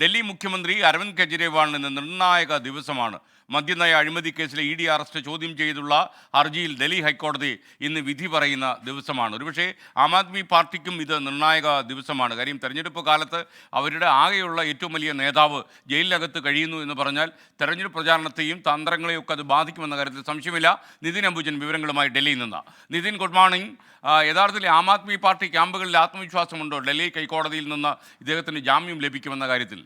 ഡൽഹി മുഖ്യമന്ത്രി അരവിന്ദ് കെജ്രിവാളിന് ഇന്ന് നിർണായക ദിവസമാണ്. മദ്യനയ അഴിമതി കേസിലെ ഇ ഡി അറസ്റ്റ് ചോദ്യം ചെയ്തുള്ള ഹർജിയിൽ ഡൽഹി ഹൈക്കോടതി ഇന്ന് വിധി പറയുന്ന ദിവസമാണ്. ഒരുപക്ഷെ ആം ആദ്മി പാർട്ടിക്കും ഇത് നിർണായക ദിവസമാണ്. കാര്യം തെരഞ്ഞെടുപ്പ് കാലത്ത് അവരുടെ ആകെയുള്ള ഏറ്റവും വലിയ നേതാവ് ജയിലിനകത്ത് കഴിയുന്നു എന്ന് പറഞ്ഞാൽ തെരഞ്ഞെടുപ്പ് പ്രചാരണത്തെയും തന്ത്രങ്ങളെയും ഒക്കെ അത് ബാധിക്കുമെന്ന കാര്യത്തിൽ സംശയമില്ല. നിതിൻ അംബുജൻ വിവരങ്ങളുമായി ഡൽഹിയിൽ നിന്ന്. Nithin, good morning. യഥാർത്ഥത്തിൽ ആം ആദ്മി പാർട്ടി ക്യാമ്പുകളിൽ ആത്മവിശ്വാസമുണ്ടോ ഡൽഹി ഹൈക്കോടതിയിൽ നിന്ന് ഇദ്ദേഹത്തിന് ജാമ്യം ലഭിക്കുമെന്ന കാര്യത്തിൽ?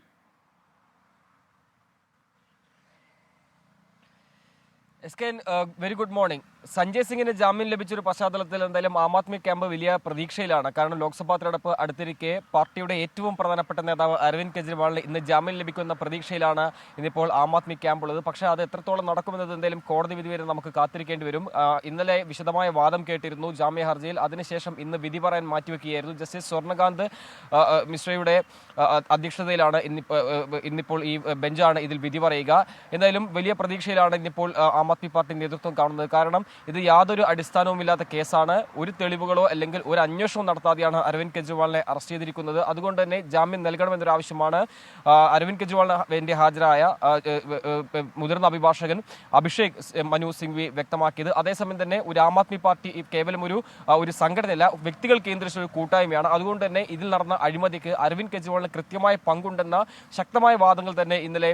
Very good morning. സഞ്ജയ് സിംഗിന് ജാമ്യം ലഭിച്ചൊരു പശ്ചാത്തലത്തിൽ എന്തായാലും ആം ആദ്മി ക്യാമ്പ് വലിയ പ്രതീക്ഷയിലാണ്. കാരണം ലോക്സഭാ തെരഞ്ഞെടുപ്പ് അടുത്തിരിക്കെ പാർട്ടിയുടെ ഏറ്റവും പ്രധാനപ്പെട്ട നേതാവ് അരവിന്ദ് കെജ്രിവാളിന് ഇന്ന് ജാമ്യം ലഭിക്കുന്ന പ്രതീക്ഷയിലാണ് ഇന്നിപ്പോൾ ആം ആദ്മി ക്യാമ്പ് ഉള്ളത്. പക്ഷേ അത് എത്രത്തോളം നടക്കുമെന്നത് എന്തായാലും കോടതി വിധി വരെ നമുക്ക് കാത്തിരിക്കേണ്ടി വരും. ഇന്നലെ വിശദമായ വാദം കേട്ടിരുന്നു ജാമ്യ ഹർജിയിൽ. അതിനുശേഷം ഇന്ന് വിധി പറയാൻ മാറ്റിവെക്കുകയായിരുന്നു. ജസ്റ്റിസ് സ്വർണ്ണകാന്ത് മിശ്രയുടെ അധ്യക്ഷതയിലാണ് ഇന്നിപ്പോൾ ഈ ബെഞ്ചാണ് ഇതിൽ വിധി പറയുക. എന്തായാലും വലിയ പ്രതീക്ഷയിലാണ് ഇന്നിപ്പോൾ ആം ആദ്മി പാർട്ടി നേതൃത്വം കാണുന്നത്. കാരണം ഇത് യാതൊരു അടിസ്ഥാനവുമില്ലാത്ത കേസാണ്. ഒരു തെളിവുകളോ അല്ലെങ്കിൽ ഒരു അന്വേഷണവും നടത്താതെയാണ് അരവിന്ദ് കെജ്രിവാളിനെ അറസ്റ്റ് ചെയ്തിരിക്കുന്നത്. അതുകൊണ്ട് തന്നെ ജാമ്യം നൽകണമെന്നൊരു ആവശ്യമാണ് അരവിന്ദ് കെജ്രിവാളിന് വേണ്ടി ഹാജരായ മുതിർന്ന അഭിഭാഷകൻ അഭിഷേക് മനു സിംഗ്വി വ്യക്തമാക്കിയത്. അതേസമയം തന്നെ ഒരു ആം ആദ്മി പാർട്ടി കേവലം ഒരു സംഘടനയല്ല, വ്യക്തികൾ കേന്ദ്രീകരിച്ച ഒരു കൂട്ടായ്മയാണ്. അതുകൊണ്ട് തന്നെ ഇതിൽ നടന്ന അഴിമതിക്ക് അരവിന്ദ് കെജ്രിവാളിന് കൃത്യമായ പങ്കുണ്ടെന്ന ശക്തമായ വാദങ്ങൾ തന്നെ ഇന്നലെ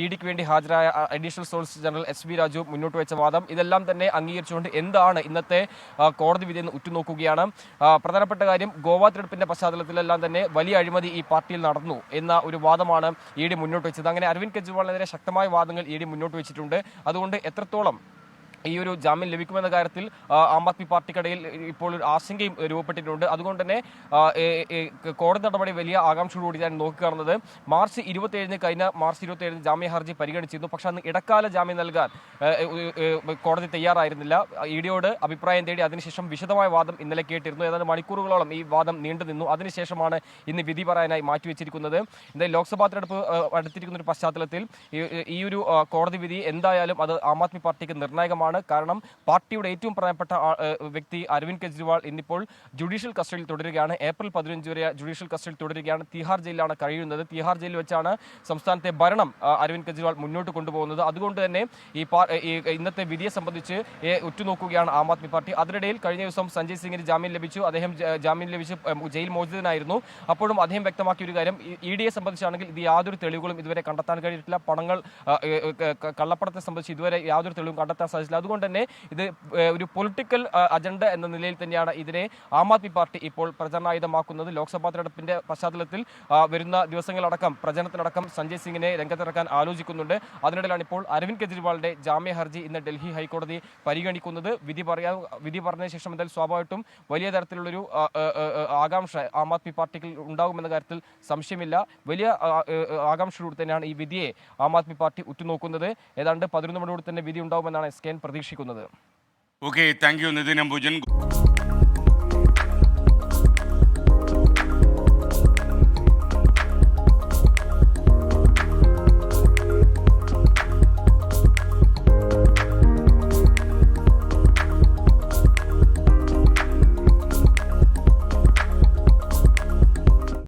ഇ ഡിക്ക് വേണ്ടി ഹാജരായ additional solicitor general S V Raju മുന്നോട്ട് വെച്ച വാദം ഇതെല്ലാം തന്നെ അംഗീകരിച്ചുകൊണ്ട് എന്താണ് ഇന്നത്തെ കോടതി വിധി എന്ന് ഉറ്റുനോക്കുകയാണ്. പ്രധാനപ്പെട്ട കാര്യം, ഗോവ തെരഞ്ഞെടുപ്പിന്റെ പശ്ചാത്തലത്തിലെല്ലാം തന്നെ വലിയ അഴിമതി ഈ പാർട്ടിയിൽ നടന്നു എന്ന ഒരു വാദമാണ് ഇ ഡി മുന്നോട്ട് വെച്ചത്. അങ്ങനെ അരവിന്ദ് കെജ്രിവാളിനെതിരെ ശക്തമായ വാദങ്ങൾ ഇ ഡി മുന്നോട്ട് വെച്ചിട്ടുണ്ട്. അതുകൊണ്ട് എത്രത്തോളം ഈ ഒരു ജാമ്യം ലഭിക്കുമെന്ന കാര്യത്തിൽ ആം ആദ്മി പാർട്ടിക്കിടയിൽ ഇപ്പോൾ ഒരു ആശങ്കയും രൂപപ്പെട്ടിട്ടുണ്ട്. അതുകൊണ്ട് തന്നെ കോടതി നടപടി വലിയ ആകാംക്ഷയോടുകൂടി ഞാൻ നോക്കിക്കാണുന്നത്. മാർച്ച് 27 ജാമ്യ ഹർജി പരിഗണിച്ചിരുന്നു. പക്ഷെ അന്ന് ഇടക്കാല ജാമ്യം നൽകാൻ കോടതി തയ്യാറായിരുന്നില്ല. ഇ ഡിയോട് അഭിപ്രായം തേടി അതിനുശേഷം വിശദമായ വാദം ഇന്നലെ കേട്ടിരുന്നു. ഏതാണ്ട് മണിക്കൂറുകളോളം ഈ വാദം നീണ്ടു നിന്നു. അതിനുശേഷമാണ് ഇന്ന് വിധി പറയാനായി മാറ്റിവെച്ചിരിക്കുന്നത്. എന്തായാലും ലോക്സഭാ തെരഞ്ഞെടുപ്പ് അടുത്തിരിക്കുന്ന ഒരു പശ്ചാത്തലത്തിൽ ഈ ഒരു കോടതി വിധി എന്തായാലും അത് ആം ആദ്മി പാർട്ടിക്ക് നിർണായകമാണ്. കാരണം പാർട്ടിയുടെ ഏറ്റവും പ്രധാനപ്പെട്ട വ്യക്തി അരവിന്ദ് കെജ്രിവാൾ ഇന്നിപ്പോൾ ജുഡീഷ്യൽ കസ്റ്റഡിയിൽ തുടരുകയാണ്. ഏപ്രിൽ 15 വരെ ജുഡീഷ്യൽ കസ്റ്റഡിയിൽ തുടരുകയാണ്. തിഹാർ ജയിലിലാണ് കഴിയുന്നത്. തിഹാർ ജയിലിൽ വെച്ചാണ് സംസ്ഥാനത്തെ ഭരണം അരവിന്ദ് കെജ്രിവാൾ മുന്നോട്ട് കൊണ്ടുപോകുന്നത്. അതുകൊണ്ട് തന്നെ ഈ ഇന്നത്തെ വിധിയെ സംബന്ധിച്ച് ഉറ്റുനോക്കുകയാണ് ആം ആദ്മി പാർട്ടി. അതിനിടയിൽ കഴിഞ്ഞ ദിവസം സഞ്ജയ് സിംഗിന് ജാമ്യം ലഭിച്ചു. അദ്ദേഹം ജാമ്യം ലഭിച്ച് ജയിൽ മോചിതനായിരുന്നു. അപ്പോഴും അദ്ദേഹം വ്യക്തമാക്കിയ ഒരു കാര്യം, ഇ ഡിയെ സംബന്ധിച്ചാണെങ്കിൽ ഇത് യാതൊരു തെളിവുകളും ഇതുവരെ കണ്ടെത്താൻ കഴിഞ്ഞിട്ടില്ല. പണങ്ങൾ കള്ളപ്പണത്തെ സംബന്ധിച്ച് ഇതുവരെ യാതൊരു തെളിവും കണ്ടെത്താൻ സാധിച്ചില്ല. അതുകൊണ്ട് തന്നെ ഇത് ഒരു പൊളിറ്റിക്കൽ അജണ്ട എന്ന നിലയിൽ തന്നെയാണ് ഇതിനെ ആം ആദ്മി പാർട്ടി ഇപ്പോൾ പ്രചരണായുധമാക്കുന്നത്. ലോക്സഭാ തെരഞ്ഞെടുപ്പിന്റെ പശ്ചാത്തലത്തിൽ വരുന്ന ദിവസങ്ങളടക്കം പ്രചരണത്തിനടക്കം സഞ്ജയ് സിംഗിനെ രംഗത്തിറക്കാൻ ആലോചിക്കുന്നുണ്ട്. അതിനിടയിലാണ് ഇപ്പോൾ അരവിന്ദ് കെജ്രിവാളിന്റെ ജാമ്യ ഹർജി ഇന്ന് ഡൽഹി ഹൈക്കോടതി പരിഗണിക്കുന്നത്. വിധി പറഞ്ഞ ശേഷം എന്തായാലും സ്വാഭാവികമായിട്ടും വലിയ തരത്തിലുള്ളൊരു ആകാംക്ഷ ആം ആദ്മി പാർട്ടിക്ക് ഉണ്ടാകുമെന്ന കാര്യത്തിൽ സംശയമില്ല. വലിയ ആകാംക്ഷയോട് തന്നെയാണ് ഈ വിധിയെ ആം ആദ്മി പാർട്ടി ഉറ്റുനോക്കുന്നത്. ഏതാണ്ട് 11 മണിയോട് തന്നെ വിധി ഉണ്ടാകുമെന്നാണ് SKN പ്രതീക്ഷിക്കുന്നത്. Okay, thank you Nithin Ambujan.